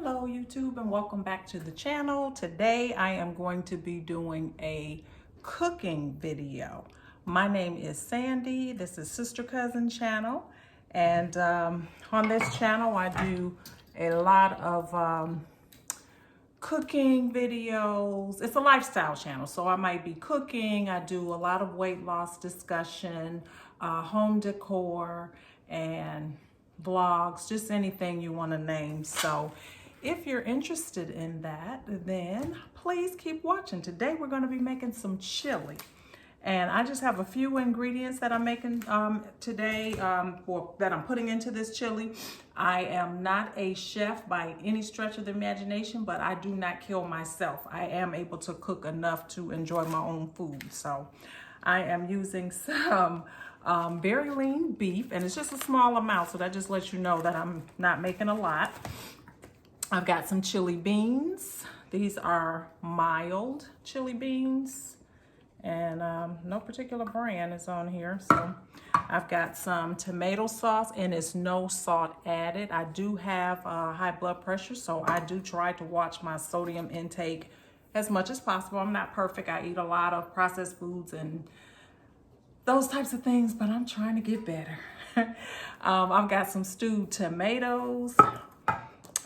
Hello YouTube and welcome back to the channel. Today I am going to be doing a cooking video. My name is Sandy. This is Sister Cousin channel, and on this channel I do a lot of cooking videos. It's a lifestyle channel, so I might be cooking. I do a lot of weight loss discussion, home decor, and vlogs, just anything you want to name. So if you're interested in that, then please keep watching. Today we're going to be making some chili, and I just have a few ingredients that I'm making today that I'm putting into this chili. I am not a chef by any stretch of the imagination, but I do not kill myself. I am able to cook enough to enjoy my own food. So I am using some very lean beef, and it's just a small amount, so that just lets you know that I'm not making a lot. I've got some chili beans. These are mild chili beans, and no particular brand is on here. So I've got some tomato sauce, and it's no salt added. I do have high blood pressure, so I do try to watch my sodium intake as much as possible. I'm not perfect. I eat a lot of processed foods and those types of things, but I'm trying to get better. I've got some stewed tomatoes.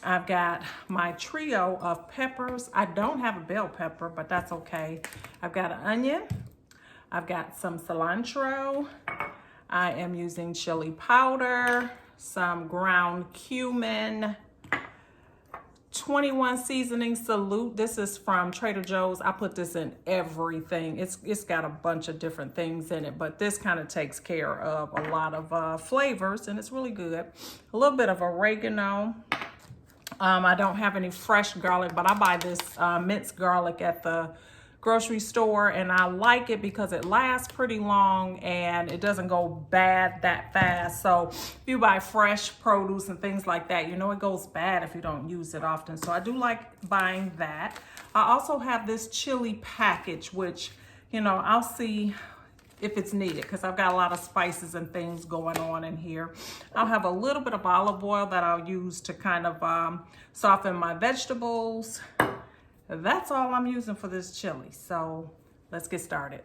I've got my trio of peppers. I don't have a bell pepper, but that's okay. I've got an onion. I've got some cilantro. I am using chili powder, some ground cumin, 21 seasoning salute. This is from Trader Joe's. I put this in everything. It's got a bunch of different things in it, but this kind of takes care of a lot of flavors, and it's really good. A little bit of oregano. I don't have any fresh garlic, but I buy this minced garlic at the grocery store, and I like it because it lasts pretty long and it doesn't go bad that fast. So if you buy fresh produce and things like that, you know it goes bad if you don't use it often. So I do like buying that. I also have this chili package, which, you know, I'll see if it's needed, because I've got a lot of spices and things going on in here. I'll have a little bit of olive oil that I'll use to kind of soften my vegetables. That's all I'm using for this chili. So let's get started.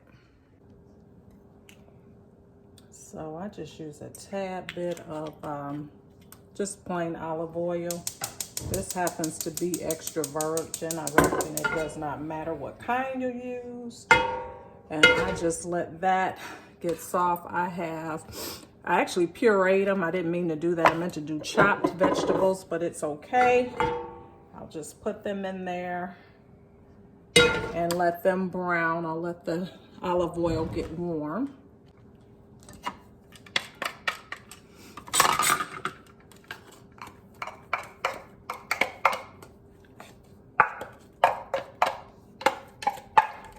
So I just use a tad bit of just plain olive oil. This happens to be extra virgin. I reckon it does not matter what kind you use. And I just let that get soft. I actually pureed them. I didn't mean to do that. I meant to do chopped vegetables, but it's okay. I'll just put them in there and let them brown. I'll let the olive oil get warm.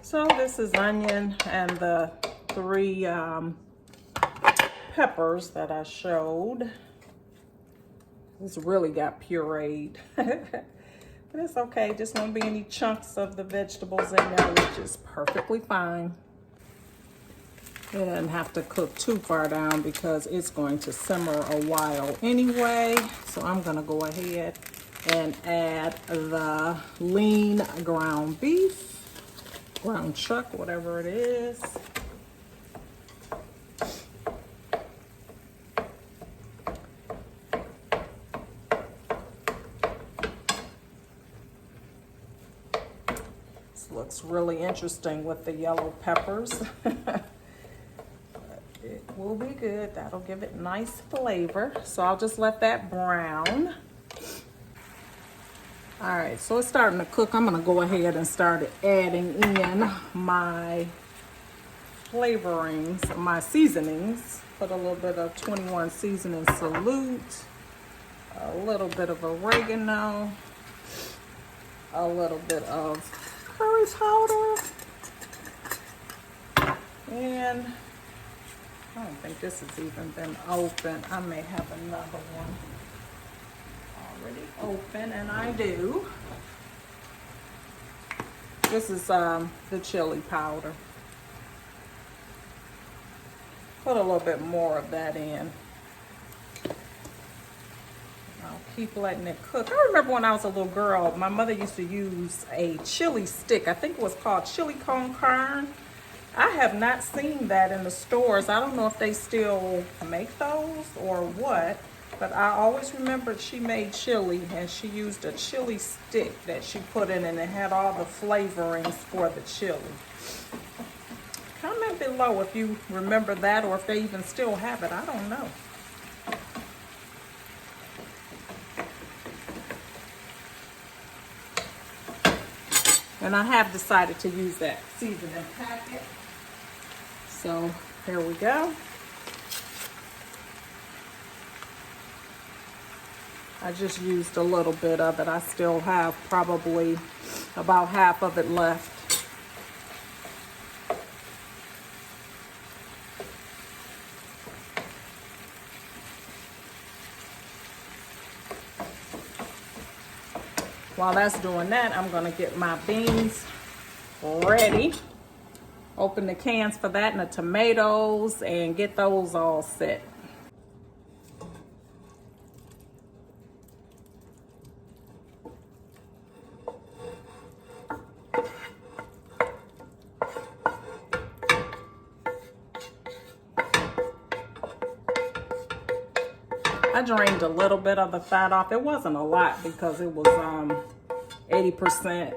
So this is onion and the 3 peppers that I showed. This really got pureed. But it's okay, just won't be any chunks of the vegetables in there, which is perfectly fine. It doesn't have to cook too far down because it's going to simmer a while anyway. So I'm gonna go ahead and add the lean ground beef. Ground chuck, whatever it is. This looks really interesting with the yellow peppers. It will be good. That'll give it nice flavor. So I'll just let that brown. All right, so it's starting to cook. I'm gonna go ahead and start adding in my flavorings, my seasonings. Put a little bit of 21 seasoning salute, a little bit of oregano, a little bit of curry powder, and I don't think this has even been opened. I may have another one already open, and I do. This is the chili powder. Put a little bit more of that in. I'll keep letting it cook. I remember when I was a little girl, my mother used to use a chili stick. I think it was called chili con carne. I have not seen that in the stores. I don't know if they still make those or what, but I always remembered she made chili and she used a chili stick that she put in and it had all the flavorings for the chili. Comment below if you remember that or if they even still have it. I don't know. And I have decided to use that seasoning packet. So here we go. I just used a little bit of it. I still have probably about half of it left. While that's doing that, I'm gonna get my beans ready. Open the cans for that and the tomatoes and get those all set. I drained a little bit of the fat off. It wasn't a lot because it was 80%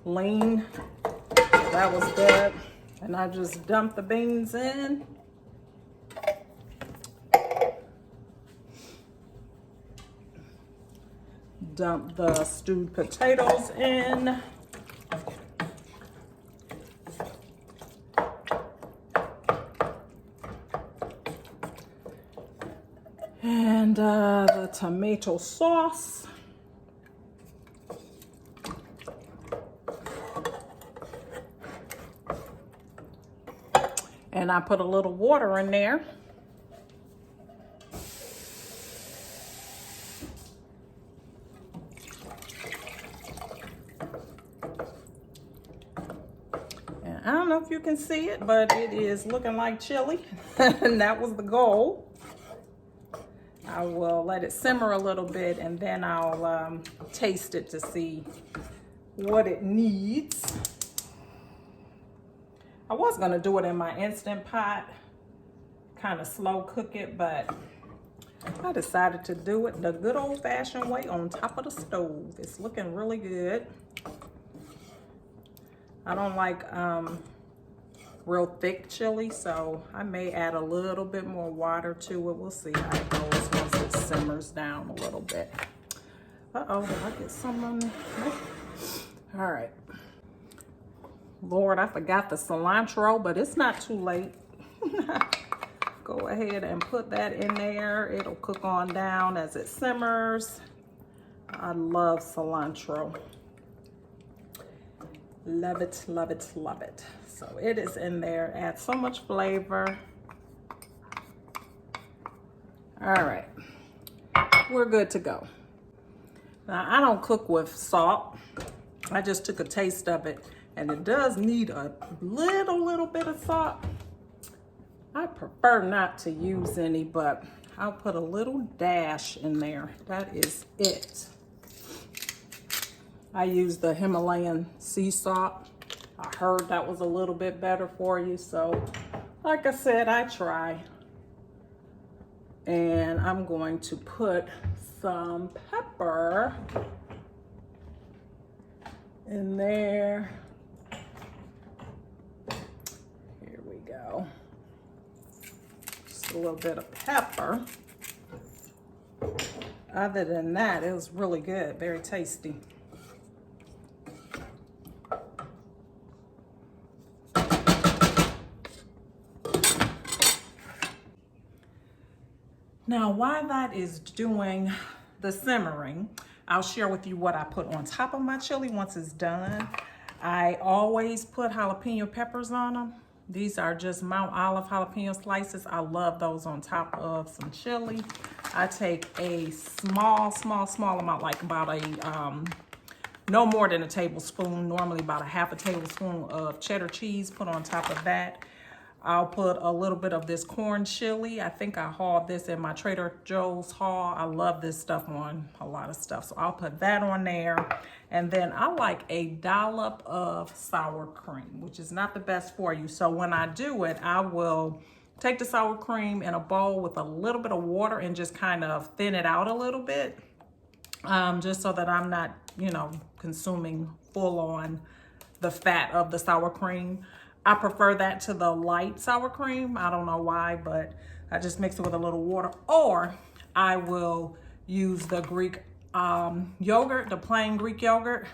lean. So that was good. And I just dumped the beans in. Dump the stewed potatoes in. And the tomato sauce. And I put a little water in there. And I don't know if you can see it, but it is looking like chili. And that was the goal. I will let it simmer a little bit and then I'll taste it to see what it needs. I was gonna do it in my Instant Pot, kind of slow cook it, but I decided to do it the good old-fashioned way on top of the stove. It's looking really good. I don't like real thick chili, so I may add a little bit more water to it. We'll see how it goes once it simmers down a little bit. Uh-oh, did I get some on there? All right. Lord, I forgot the cilantro, but it's not too late. Go ahead and put that in there. It'll cook on down as it simmers. I love cilantro. Love it, love it, love it. So it is in there. Adds so much flavor. All right, we're good to go. Now, I don't cook with salt. I just took a taste of it, and it does need a little bit of salt. I prefer not to use any, but I'll put a little dash in there. That is it. I use the Himalayan sea salt. I heard that was a little bit better for you, so like I said, I try. And I'm going to put some pepper in there. Here we go. Just a little bit of pepper. Other than that, it was really good, very tasty. Now, while that is doing the simmering, I'll share with you what I put on top of my chili once it's done. I always put jalapeno peppers on them. These are just Mount Olive jalapeno slices. I love those on top of some chili. I take a small amount, like about a, no more than a tablespoon, normally about a half a tablespoon of cheddar cheese, put on top of that. I'll put a little bit of this corn chili. I think I hauled this in my Trader Joe's haul. I love this stuff on a lot of stuff. So I'll put that on there. And then I like a dollop of sour cream, which is not the best for you. So when I do it, I will take the sour cream in a bowl with a little bit of water and just kind of thin it out a little bit. Just so that I'm not, you know, consuming full on the fat of the sour cream. I prefer that to the light sour cream. I don't know why, but I just mix it with a little water. Or I will use the Greek yogurt, the plain Greek yogurt.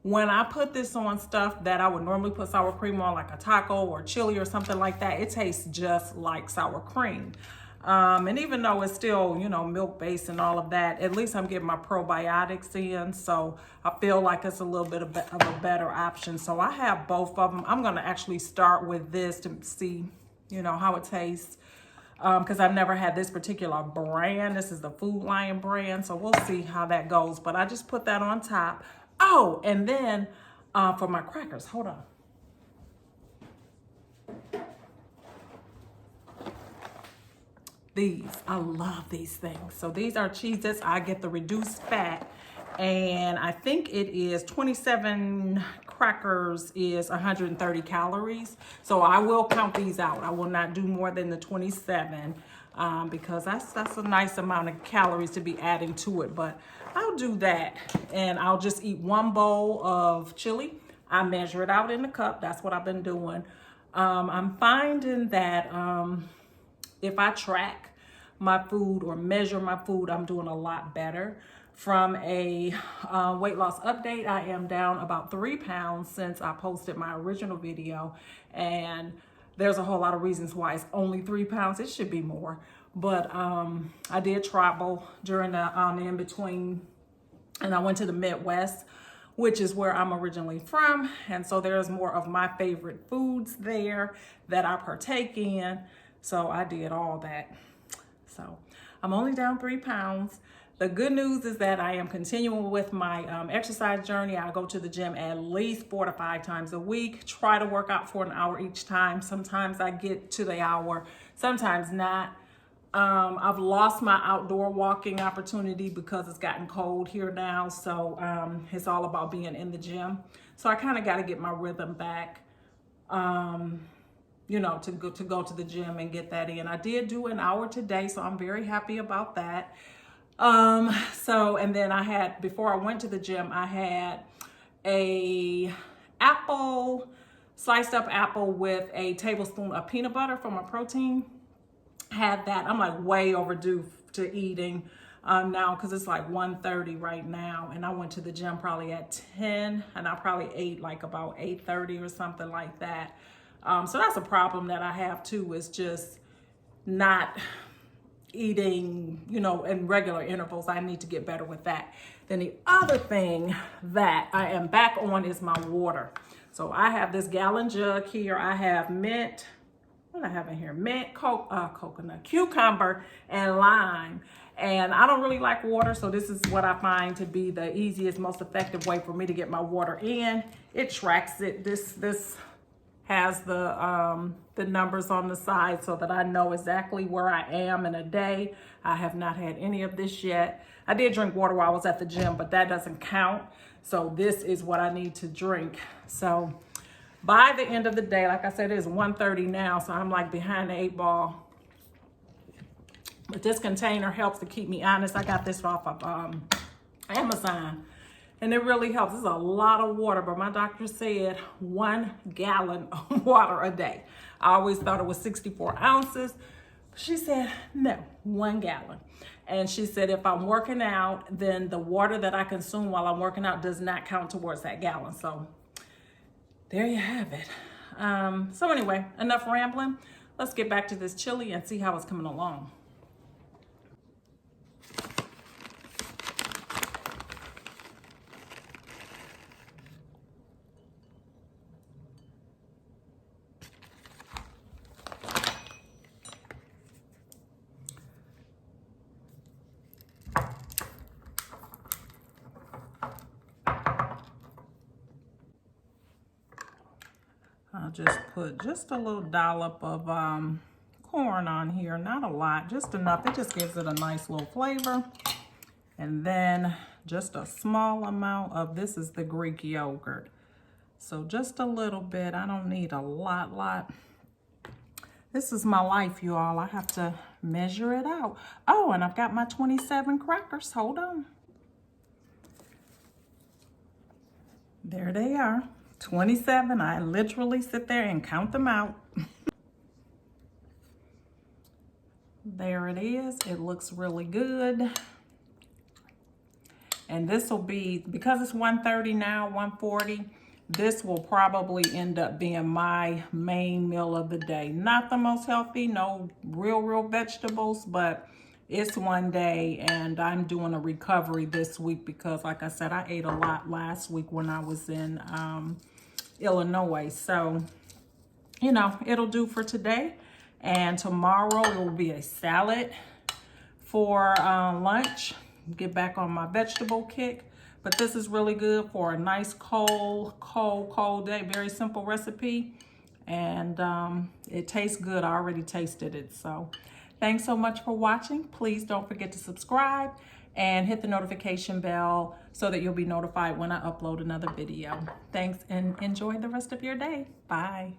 When I put this on stuff that I would normally put sour cream on, like a taco or chili or something like that, it tastes just like sour cream. And even though it's still, you know, milk-based and all of that, at least I'm getting my probiotics in. So I feel like it's a little bit of a better option. So I have both of them. I'm going to actually start with this to see, you know, how it tastes. Because I've never had this particular brand. This is the Food Lion brand. So we'll see how that goes. But I just put that on top. Oh, and then for my crackers, hold on. These, I love these things. So these are cheeses. I get the reduced fat, and I think it is 27 crackers is 130 calories. So I will count these out. I will not do more than the 27 because that's a nice amount of calories to be adding to it. But I'll do that, and I'll just eat one bowl of chili. I measure it out in the cup. That's what I've been doing. I'm finding that if I track my food or measure my food, I'm doing a lot better. From a weight loss update, I am down about 3 pounds since I posted my original video. And there's a whole lot of reasons why it's only 3 pounds. It should be more. But I did travel during the in-between, and I went to the Midwest, which is where I'm originally from. And so there's more of my favorite foods there that I partake in. So I did all that. So I'm only down 3 pounds. The good news is that I am continuing with my exercise journey. I go to the gym at least 4 to 5 times a week, try to work out for an hour each time. Sometimes I get to the hour, sometimes not. I've lost my outdoor walking opportunity because it's gotten cold here now. So it's all about being in the gym. So I kind of got to get my rhythm back. You know, to go to the gym and get that in. I did do an hour today, so I'm very happy about that. And then I had, before I went to the gym, I had a apple, sliced up apple with a tablespoon of peanut butter for my protein. Had that. I'm like way overdue to eating now because it's like 1:30 right now, and I went to the gym probably at 10, and I probably ate like about 8:30 or something like that. So that's a problem that I have too, is just not eating, you know, in regular intervals. I need to get better with that. Then the other thing that I am back on is my water. So I have this gallon jug here. I have mint, what do I have in here? Mint, coconut, cucumber, and lime. And I don't really like water, so this is what I find to be the easiest, most effective way for me to get my water in. It tracks it. This has the numbers on the side so that I know exactly where I am in a day. I have not had any of this yet. I did drink water while I was at the gym, but that doesn't count. So this is what I need to drink. So by the end of the day, like I said, it's 1:30 now, so I'm like behind the 8 ball. But this container helps to keep me honest. I got this off of Amazon. And it really helps. It's a lot of water, but my doctor said 1 gallon of water a day. I always thought it was 64 ounces. She said, no, 1 gallon. And she said, if I'm working out, then the water that I consume while I'm working out does not count towards that gallon. So there you have it. So anyway, enough rambling. Let's get back to this chili and see how it's coming along. I'll just put just a little dollop of corn on here, not a lot, just enough. It just gives it a nice little flavor. And then just a small amount of, this is the Greek yogurt. So just a little bit, I don't need a lot. This is my life, you all. I have to measure it out. Oh, and I've got my 27 crackers, hold on. There they are, 27. I literally sit there and count them out. There it is, it looks really good. And this will be, because it's 1:30 now, 1:40, this will probably end up being my main meal of the day. Not the most healthy, no real vegetables, but it's one day and I'm doing a recovery this week because, like I said, I ate a lot last week when I was in Illinois. So, you know, it'll do for today. And tomorrow it will be a salad for lunch. Get back on my vegetable kick. But this is really good for a nice cold day. Very simple recipe. And it tastes good. I already tasted it. So thanks so much for watching. Please don't forget to subscribe and hit the notification bell so that you'll be notified when I upload another video. Thanks and enjoy the rest of your day. Bye.